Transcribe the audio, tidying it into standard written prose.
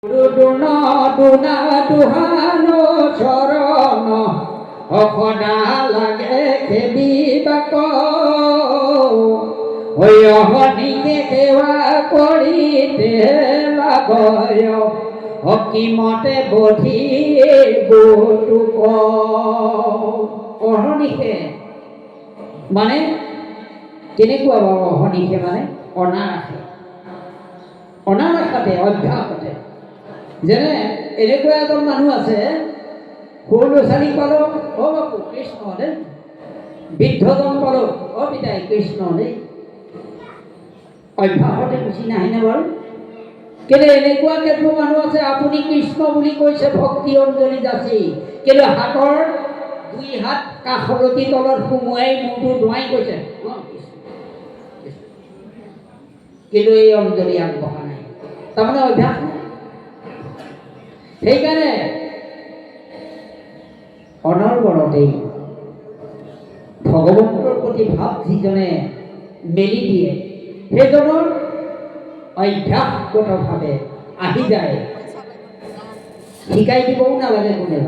দুনা দুনা দুহানো চৰণ সদা লাগে খেলিবাক অহনিকে সেৱা কৰি লাভয় অকিমতে বধি বটুক অহনিকে মানে কেনেকুৱা বাৰু অহনিকে মানে অনাৰাখে অভ্যাসতে যেনে এনেকুৱা এজন মানুহ আছে সৰু ল'ৰা ছোৱালীক পালোঁ অ বাপু কৃষ্ণ দেই বৃদ্ধজন পালোঁ অ পিতাই কৃষ্ণ দেই অভ্যাসতে গুচি নাহেনে বাৰু কিন্তু এনেকুৱা কেতবোৰ মানুহ আছে আপুনি কৃষ্ণ বুলি কৈছে ভক্তি অঞ্জলি যাচি কিন্তু হাতৰ দুই হাত কাষলতি তলত সুমুৱাই মূৰটো ধোৱাই কৈছে কিন্তু এই অঞ্জলি আগবঢ়া নাই তাৰমানে অভ্যাস নাই সেইকাৰণে অনৰ্গণতেই ভগৱন্তৰ প্ৰতি ভাৱ যিজনে মেলি দিয়ে সেইজনৰ অভ্যাসগতভাৱে আহি যায় শিকাই দিবও নালাগে কোনেও